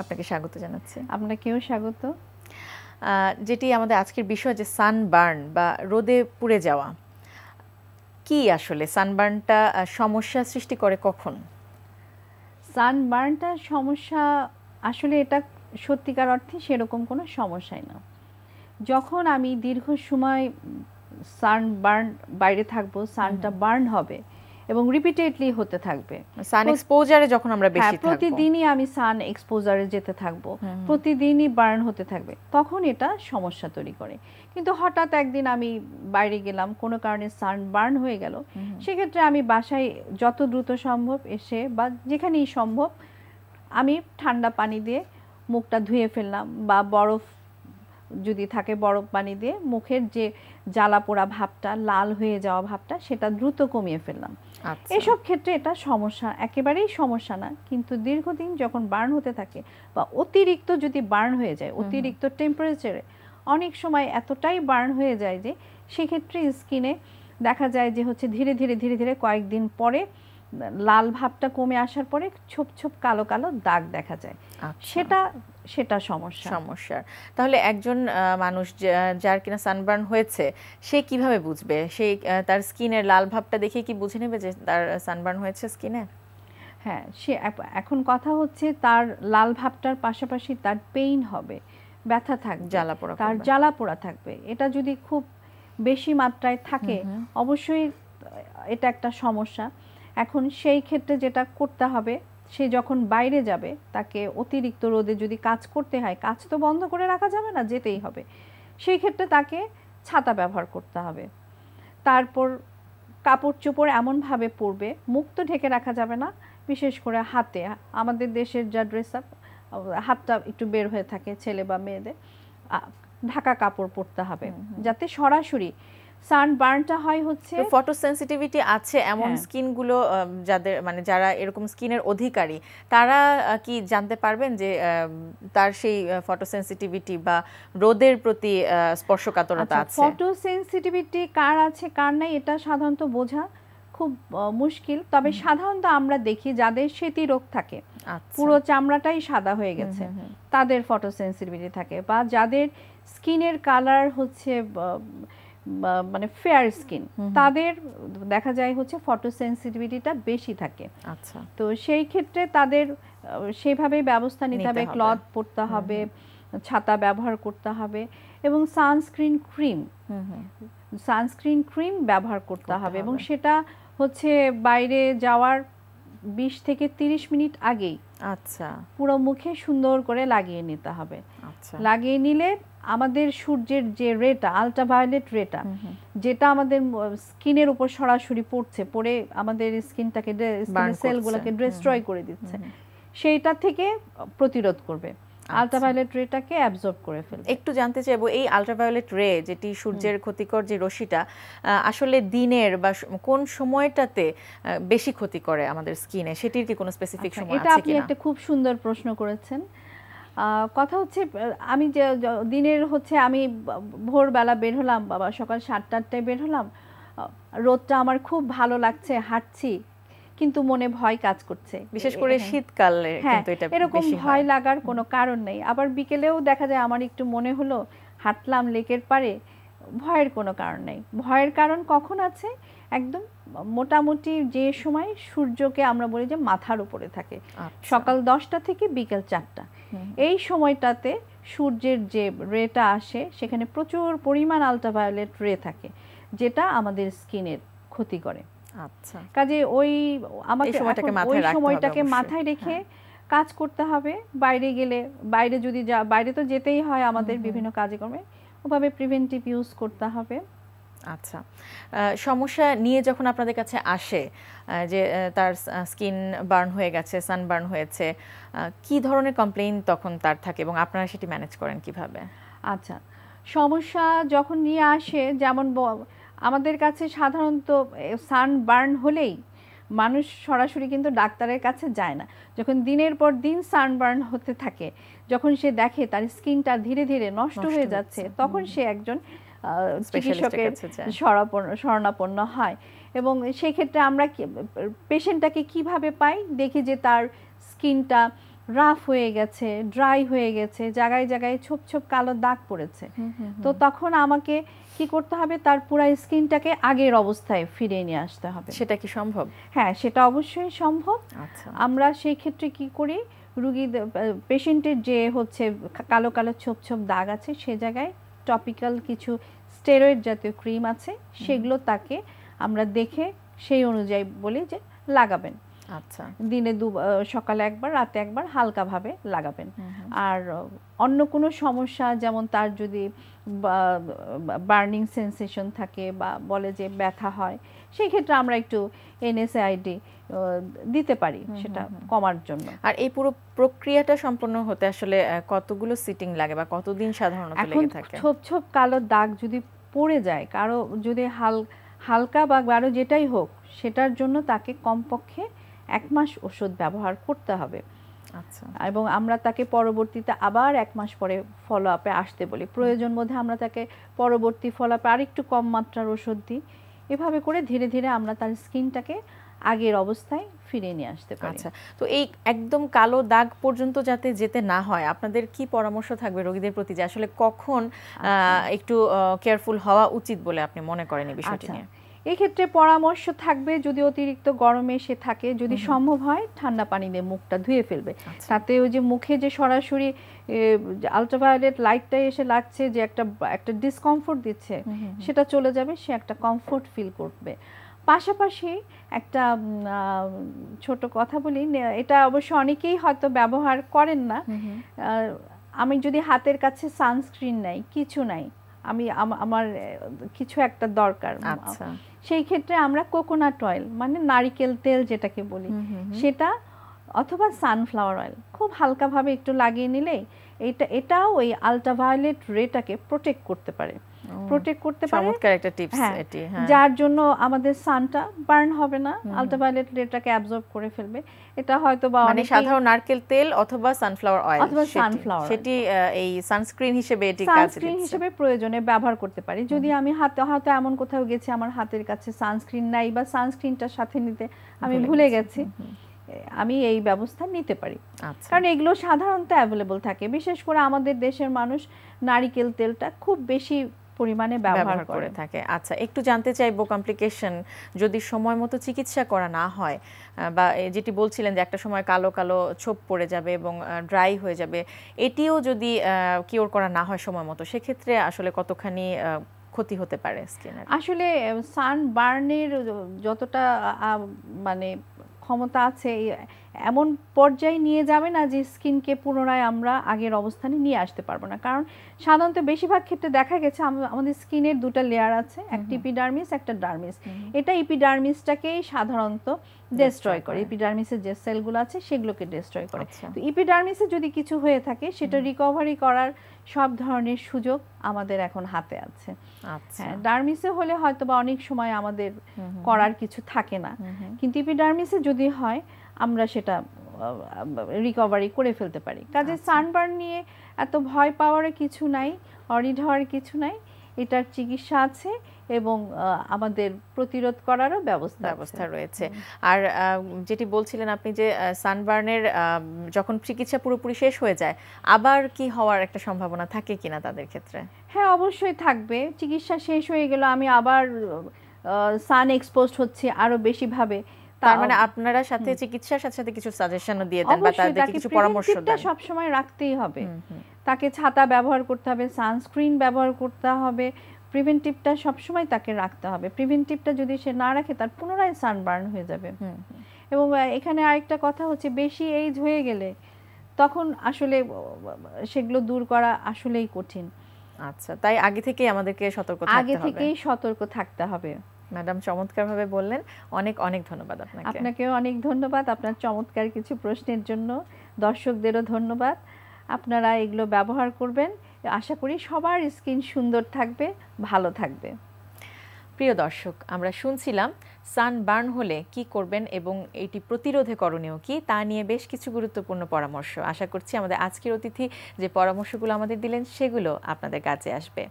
আপনাকে স্বাগত জানাচ্ছি। আপনাকেও স্বাগত। যেটি আমাদের আজকের বিষয়, যে সানবার্ন বা রোদে পুড়ে যাওয়া, কি আসলে সানবার্নটা সমস্যা সৃষ্টি করে কখন? সানবার্নটা সমস্যা আসলে এটা সত্যিকার অর্থে সেরকম কোনো সমস্যাই না। যখন আমি দীর্ঘ সময় সানবার্ন বাইরে থাকবো, সানটা বার্ন হবে এবং রিপিটেডলি হতে থাকবে। সান এক্সপোজারে যখন আমরা বেশি থাকব, প্রতিদিনই আমি সান এক্সপোজারে যেতে থাকবো, প্রতিদিনই বার্ন হতে থাকবে, তখন এটা সমস্যা তৈরি করে। কিন্তু হঠাৎ একদিন আমি বাইরে গেলাম, কোনো কারণে সান বার্ন হয়ে গেল, সেক্ষেত্রে আমি বাসায় যত দ্রুত সম্ভব এসে বা যেখানেই সম্ভব আমি ঠান্ডা পানি দিয়ে মুখটা ধুয়ে ফেললাম, বা বরফ যদি থাকে বরফ পানি দিয়ে মুখের যে জ্বালা পোড়া ভাবটা, লাল হয়ে যাওয়া ভাবটা, সেটা দ্রুত কমিয়ে ফেললাম। এসব ক্ষেত্রে এটা সমস্যা, একেবারেই সমস্যা না। কিন্তু দীর্ঘদিন যখন বার্ন হতে থাকে বা অতিরিক্ত যদি বার্ন হয়ে যায়, অতিরিক্ত টেম্পারেচারে অনেক সময় এতটাই বার্ন হয়ে যায় যে সেক্ষেত্রে স্কিনে দেখা যায় যে ধীরে ধীরে ধীরে ধীরে কয়েকদিন পরে লাল ভাবটা কমে আসার পরে ছোপ ছোপ কালো কালো দাগ দেখা যায়। সেটা সমস্যা। তাহলে একজন মানুষ যার কিনা সানবার্ন হয়েছে, সে কিভাবে বুঝবে? সে তার স্কিনের লাল ভাবটা দেখে কি বুঝে নেবে যে তার সানবার্ন হয়েছে স্কিনে? হ্যাঁ, সে এখন কথা হচ্ছে তার লাল ভাবটার পাশাপাশি তার পেইন হবে, ব্যথা থাকবে, তার জ্বালা পোড়া থাকবে। এটা যদি খুব বেশি মাত্রায় থাকে অবশ্যই এটা একটা সমস্যা। এখন সেই ক্ষেত্রে যেটা করতে হবে, সে যখন বাইরে যাবে, তাকে অতিরিক্ত রোদে যদি কাজ করতে হয়, কাজ তো বন্ধ করে রাখা যাবে না, যেতেই হবে, সেই ক্ষেত্রে তাকে ছাতা ব্যবহার করতে হবে। তারপর কাপড় চোপড় এমনভাবে পরবে, মুখ তো ঢেকে রাখা যাবে না, বিশেষ করে হাতে, আমাদের দেশের যা ড্রেস আপ, হাতটা একটু বের হয়ে থাকে ছেলে বা মেয়েদের, ঢাকা কাপড় পরতে হবে, যাতে সরাসরি সানবার্নটা হয় ফটো সেনসিটিভিটি আছে এমন স্কিনগুলো, যাদের যারা এরকম স্কিনের অধিকারী, তারা কি জানতে পারবেন যে তার সেই ফটো সেনসিটিভিটি বা রোদের প্রতি স্পর্শকাতরতা আছে? ফটো সেনসিটিভিটি কার আছে কার নাই এটা সাধারণত বোঝা খুব মুশকিল। তবে সাধারণত আমরা দেখি যাদের সেতি রোগ থাকে, পুরো চামড়াটাই সাদা হয়ে গেছে, তাদের ফটো সেনসিটিভিটি থাকে, বা যাদের স্কিনের কালার ফেয়ার স্কিন, তাদের দেখা যায় ফটো সেনসিটিভিটিটা বেশি থাকে। তো সেই ক্ষেত্রে তাদের সেইভাবেই ব্যবস্থা নিতে হবে, ক্লথ পরতে হবে, ছাতা ব্যবহার করতে হবে, এবং সানস্ক্রিন ক্রিম ব্যবহার করতে হবে, এবং সেটা বাইরে যাওয়ার 20 থেকে 30 মিনিট আগেই পুরো মুখে সুন্দর করে লাগিয়ে নিতে হবে। লাগিয়ে নিলে আমাদের সূর্যের যে রেটা, আলট্রাভায়োলেট রেটা, যেটা আমাদের স্কিনের উপর সরাসরি পড়ে আমাদের স্কিনটাকে, স্কিনের সেলগুলোকে ডিস্ট্রয় করে দিচ্ছে, সেইটা থেকে প্রতিরোধ করবে, আলট্রাভায়োলেট রেটাকে অ্যাবজর্ব করে ফেলবে। একটু জানতে চাইবো, এই আলট্রাভায়োলেট রে, যেটি সূর্যের ক্ষতিকর যে রশ্মিটা, আসলে দিনের বা কোন সময়টাতে বেশি ক্ষতি করে আমাদের স্কিনে, সেটির কি কোনো স্পেসিফিক সময় আছে কিনা? এটা আপনি একটা খুব সুন্দর প্রশ্ন করেছেন। কথা আমি যে দিনের আমি ভোরবেলা বের হলাম, বাবা সকাল 7-8টায় বের হলাম, রোদটা আমার খুব ভালো লাগছে, হাঁটছি, কিন্তু মনে ভয় কাজ করছে, বিশেষ করে শীতকালে। কিন্তু এটা এরকম ভয় লাগার কোনো কারণ নেই। আবার বিকেলেও দেখা যায় আমার একটু মনে হলো, হাঁটলাম লেকের পাড়ে, ভয়ের কোনো কারণ নেই। ভয়ের কারণ কখন আছে? একদম মোটামুটি যে সময় সূর্যকে আমরা বলি যে মাথার উপরে থাকে, সকাল 10টা থেকে বিকেল 4টা, এই সময়টাতে সূর্যের যে রেটা আসে, সেখানে প্রচুর পরিমাণ আলট্রাভায়োলেট রে থাকে, যেটা আমাদের স্কিনের ক্ষতি করে। কাজে আমাকে ওই সময়টাকে মাথায় রেখে কাজ করতে হবে। বাইরে গেলে, বাইরে তো যেতেই হয় আমাদের বিভিন্ন কাজকর্মে, ওভাবে প্রিভেন্টিভ ইউজ করতে হবে। সমস্যা নিয়ে যখন আপনাদের কাছে আসে যে তার স্কিন বার্ন হয়ে গেছে, সানবার্ন হয়েছে, কি ধরনের কমপ্লেইন তখন তার থাকে এবং আপনারা সেটি ম্যানেজ করেন কিভাবে? সমস্যা যখন নিয়ে আসে, যেমন আমাদের কাছে সাধারণত সানবার্ন হলেই মানুষ সরাসরি কিন্তু ডাক্তারের কাছে যায় না। যখন দিনের পর দিন সানবার্ন হতে থাকে, যখন সে দেখে তার স্কিনটা ধীরে ধীরে নষ্ট হয়ে যাচ্ছে, তখন সে একজন চিকিৎসকের শরণাপন্ন হয়। এবং সেই ক্ষেত্রে আমরা পেশেন্টটাকে কিভাবে পাই, দেখি যে তার স্কিনটা রাফ হয়ে গেছে, ড্রাই হয়ে গেছে, জায়গায় জায়গায় ছোপ ছোপ কালো দাগ পড়েছে, তো তখন আমাকে কি করতে হবে, তার পুরো স্কিনটাকে আগের অবস্থায় ফিরিয়ে নিয়ে আসতে হবে। সেটা কি সম্ভব? হ্যাঁ, সেটা অবশ্যই সম্ভব। আমরা সেই ক্ষেত্রে কি করি, রোগীদের পেশেন্টের যে হচ্ছে কালো কালো ছোপ ছোপ দাগ আছে সে জায়গায় টপিক্যাল কিছু স্টেরয়েড জাতীয় ক্রিম আছে, সেগুলো তাকে আমরা দেখে সেই অনুযায়ী বলি যে লাগাবেন। আচ্ছা, দিনে সকালে একবার, রাতে একবার হালকাভাবে লাগাবেন। আর অন্য কোনো সমস্যা, যেমন তার যদি বার্নিং সেন্সেশন থাকে বা বলে যে ব্যথা হয়, সেই ক্ষেত্রে আমরা একটু NSAID দিতে পারি সেটা কমার জন্য। আর এই পুরো প্রক্রিয়াটা সম্পন্ন হতে আসলে কতগুলো সিটিং লাগে বা কতদিন সাধারণত লেগে থাকে? ছোপ ছোপ কালো দাগ যদি পড়ে যায় কারো, যদি হালকা বা গাঢ় যেটাই হোক, সেটার জন্য তাকে কমপক্ষে 1 মাস ওষুধ ব্যবহার করতে হবে। আচ্ছা, এবং আমরা তাকে পরবর্তীতে আবার 1 মাস পরে ফলো আপে আসতে বলি। প্রয়োজন বোধে আমরা তাকে পরবর্তী ফলো আপে আরেকটু কম মাত্রার ওষুধ দিই। এভাবে করে ধীরে ধীরে আমরা তার স্কিনটাকে আগের অবস্থায় ফিরিয়ে নিয়ে আসতে পারি। আচ্ছা, তো এই একদম কালো দাগ পর্যন্ত যাতে যেতে না হয়, আপনাদের কি পরামর্শ থাকবে রোগীদের প্রতি যে আসলে কখন একটু কেয়ারফুল হওয়া উচিত বলে আপনি মনে করেন এই বিষয়টি নিয়ে? এই ক্ষেত্রে পরামর্শ থাকবে, যদি অতিরিক্ত গরমে এসে থাকে, যদি সম্ভব হয় ঠান্ডা পানি দিয়ে মুখটা ধুয়ে ফেলবে। তাতে ওই যে মুখে যে সরাসরি আলট্রাভায়োলেট লাইটটা এসে লাগছে, যে একটা ডিসকমফোর্ট দিচ্ছে, সেটা চলে যাবে, সে একটা কমফোর্ট ফিল করবে। পাশাপাশি একটা ছোট কথা বলি, এটা অবশ্য অনেকেই হয়তো ব্যবহার করেন না। আমি যদি হাতের কাছে সানস্ক্রিন নাই, কিছু নাই, আমার কিছু একটা দরকার, সেই ক্ষেত্রে আমরা কোকোনাট অয়েল মানে নারিকেল তেল যেটাকে বলি, সেটা অথবা সানফ্লাওয়ার অয়েল খুব হালকাভাবে একটু লাগিয়ে নিলেই এটাও ওই আলট্রাভায়োলেট রেটাকে প্রোটেক্ট করতে পারে। চমৎকার একটা টিপস এটি, যার জন্য আমাদের সানটা বার্ন হবে না, আলট্রাভায়োলেট রেটাকে অ্যাবজর্ব করে ফেলবে। এটা হয়তো বা মানে সাধারণ নারকেল তেল অথবা সানফ্লাওয়ার অয়েল, সেটি এই সানস্ক্রিন হিসেবে প্রয়োজনে ব্যবহার করতে পারি। যদি আমি হয়তো এমন কোথাও গেছি, আমার হাতের কাছে সানস্ক্রিন নাই বা সানস্ক্রিনটার সাথে নিতে আমি ভুলে গেছি, আমি এই ব্যবস্থা নিতে পারি। কারণ এগুলো সাধারণত অ্যাভেলেবল থাকে। বিশেষ করে আমাদের দেশের মানুষ নারিকেল তেলটা খুব বেশি পরিমাণে ব্যবহার করে থাকে। আচ্ছা, একটু জানতে চাইবো কমপ্লিকেশন যদি সময় মতো চিকিৎসা করা না হয়, বা যেটি বলছিলেন যে একটা সময় কালো কালো ছোপ পড়ে যাবে এবং ড্রাই হয়ে যাবে, এটিও যদি কিওর করা না হয় সময় মতো, সেক্ষেত্রে আসলে কতখানি ক্ষতি হতে পারে স্কিনের? আসলে সানবার্নের যতটা মানে ক্ষমতা আছে, এমন পর্যায়ে নিয়ে যাবে না যে স্কিনকে পুনরায় আমরা আগের অবস্থানে নিয়ে আসতে পারবো না। কারণ সাধারণত বেশিরভাগ ক্ষেত্রে দেখা গেছে আমাদের স্কিনের দুটো লেয়ার আছে, একটা এপিডার্মিস, একটা ডার্মিস। এটা এপিডার্মিসটাকেই সাধারণত ডেস্ট্রয় করে, এপিডার্মিসের যে সেলগুলো আছে সেগুলোকে ডেস্ট্রয় করে। তো এপিডার্মিসে যদি কিছু হয়ে থাকে, সেটা রিকভারি করার সব ধরনের সুযোগ আমাদের এখন হাতে আছে। হ্যাঁ, ডার্মিসে হলে হয়তো বা অনেক সময় আমাদের করার কিছু থাকে না, কিন্তু এপিডার্মিসে যদি হয় আমরা সেটা রিকভারি করে ফেলতে পারি। কাজে সানবার্ন নিয়ে এত ভয় পাওয়ার কিছু নাই, অরিড হওয়ার কিছু নাই, এটার চিকিৎসা আছে এবং আমাদের প্রতিরোধ করারও ব্যবস্থা রয়েছে। আর যেটি বলছিলেন আপনি যে সানবার্নের যখন চিকিৎসা পুরোপুরি শেষ হয়ে যায়, আবার কি হওয়ার একটা সম্ভাবনা থাকে কিনা তাদের ক্ষেত্রে? হ্যাঁ, অবশ্যই থাকবে। চিকিৎসা শেষ হয়ে গেল, আমি আবার সান এক্সপোজড হচ্ছি আরো বেশি ভাবে, তার মানে আপনারা সাথে চিকিৎসার সাথে সাথে কিছু সাজেশনও দিয়ে দেন বা তাদেরকে কিছু পরামর্শ দেন? সব সময় রাখতেই হবে। তাকে ছাতা ব্যবহার করতে হবে, সানস্ক্রিন ব্যবহার করতে হবে, প্রিভেন্টিভটা সবসময় তাকে রাখতে হবে। প্রিভেন্টিভটা যদি সে না রাখে, তার পুনরায় সানবার্ন হয়ে যাবে। এবং এখানে আরেকটা কথা হচ্ছে, বেশি এইজ হয়ে গেলে তখন আসলে সেগুলো দূর করা আসলেই কঠিন। আচ্ছা, তাই আগে থেকেই আমাদেরকে সতর্ক থাকতে হবে। ম্যাডাম চমৎকারভাবে বললেন, অনেক অনেক ধন্যবাদ আপনাকে। আপনাকেও অনেক ধন্যবাদ আপনার চমৎকার কিছু প্রশ্নের জন্য। দর্শকদেরও ধন্যবাদ। আপনারা এগুলো ব্যবহার করবেন, আশা করি সবার স্কিন সুন্দর থাকবে, ভালো থাকবে। প্রিয় দর্শক, আমরা শুনছিলাম সানবার্ন হলে কি করবেন এবং এটি প্রতিরোধে করণীয় কি, তা নিয়ে বেশ কিছু গুরুত্বপূর্ণ পরামর্শ। আশা করছি আমাদের আজকের অতিথি যে পরামর্শগুলো আমাদের দিলেন সেগুলো আপনাদের কাছে আসবে।